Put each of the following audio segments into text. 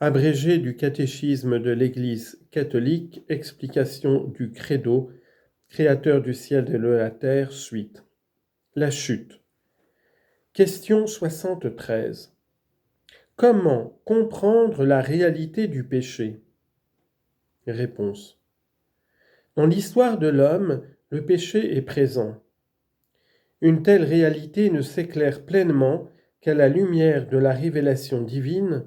Abrégé du catéchisme de l'Église catholique, explication du credo, Créateur du ciel et de la terre, suite. La chute. Question 73. Comment comprendre la réalité du péché? Réponse. Dans l'histoire de l'homme, le péché est présent. Une telle réalité ne s'éclaire pleinement qu'à la lumière de la révélation divine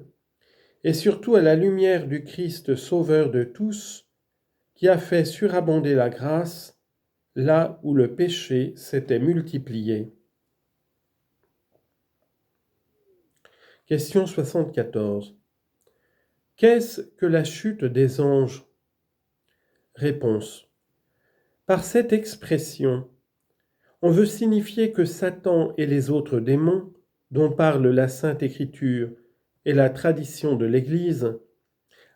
et surtout à la lumière du Christ sauveur de tous, qui a fait surabonder la grâce là où le péché s'était multiplié. Question 74. Qu'est-ce que la chute des anges? Réponse. Par cette expression, on veut signifier que Satan et les autres démons, dont parle la Sainte Écriture et la tradition de l'Église,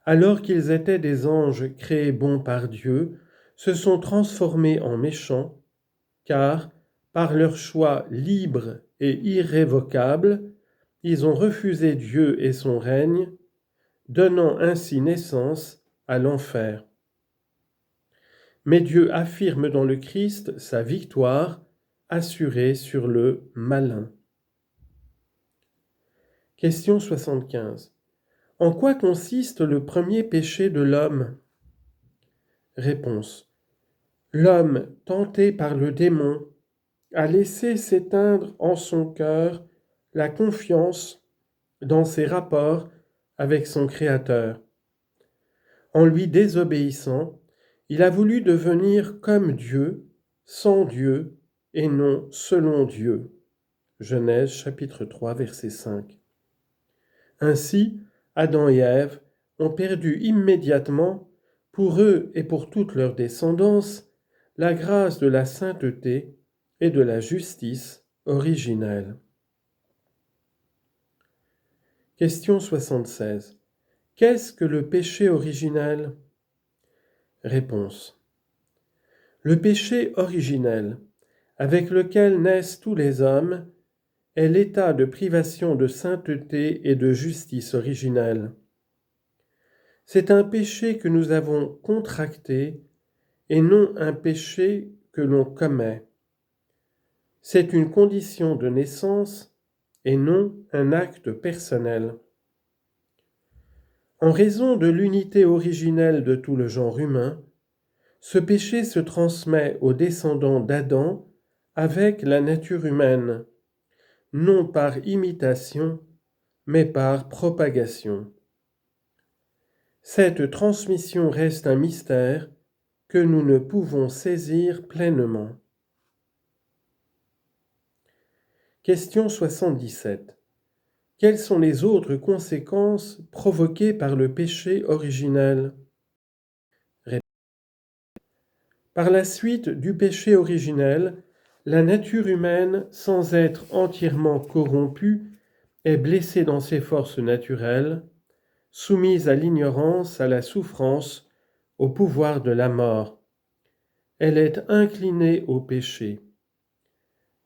alors qu'ils étaient des anges créés bons par Dieu, se sont transformés en méchants, car, par leur choix libre et irrévocable, ils ont refusé Dieu et son règne, donnant ainsi naissance à l'enfer. Mais Dieu affirme dans le Christ sa victoire assurée sur le malin. Question 75. En quoi consiste le premier péché de l'homme? Réponse. L'homme, tenté par le démon, a laissé s'éteindre en son cœur la confiance dans ses rapports avec son Créateur. En lui désobéissant, il a voulu devenir comme Dieu, sans Dieu et non selon Dieu. Genèse chapitre 3 verset 5. Ainsi, Adam et Ève ont perdu immédiatement, pour eux et pour toute leur descendance, la grâce de la sainteté et de la justice originelle. Question 76. Qu'est-ce que le péché originel? Réponse. Le péché originel, avec lequel naissent tous les hommes, est l'état de privation de sainteté et de justice originelle. C'est un péché que nous avons contracté et non un péché que l'on commet. C'est une condition de naissance et non un acte personnel. En raison de l'unité originelle de tout le genre humain, ce péché se transmet aux descendants d'Adam avec la nature humaine, non par imitation, mais par propagation. Cette transmission reste un mystère que nous ne pouvons saisir pleinement. Question 77. Quelles sont les autres conséquences provoquées par le péché originel? Par la suite du péché originel, la nature humaine, sans être entièrement corrompue, est blessée dans ses forces naturelles, soumise à l'ignorance, à la souffrance, au pouvoir de la mort. Elle est inclinée au péché.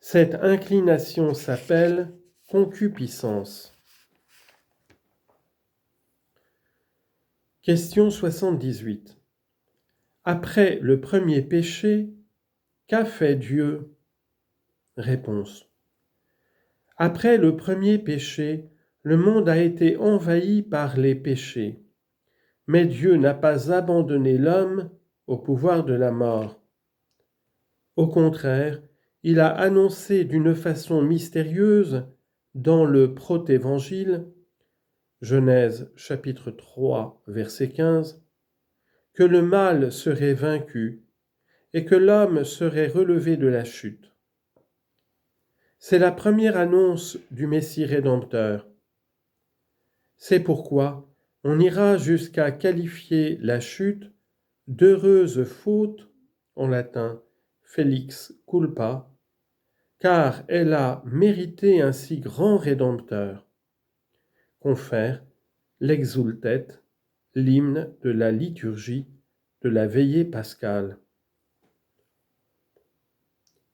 Cette inclination s'appelle concupiscence. Question 78. Après le premier péché, qu'a fait Dieu? Réponse. Après le premier péché, le monde a été envahi par les péchés. Mais Dieu n'a pas abandonné l'homme au pouvoir de la mort. Au contraire, il a annoncé d'une façon mystérieuse, dans le protévangile, Genèse chapitre 3, verset 15, que le mal serait vaincu et que l'homme serait relevé de la chute. C'est la première annonce du Messie rédempteur. C'est pourquoi on ira jusqu'à qualifier la chute d'heureuse faute, en latin felix culpa, car elle a mérité un si grand Rédempteur. Confère l'Exultet, l'hymne de la liturgie de la veillée pascale.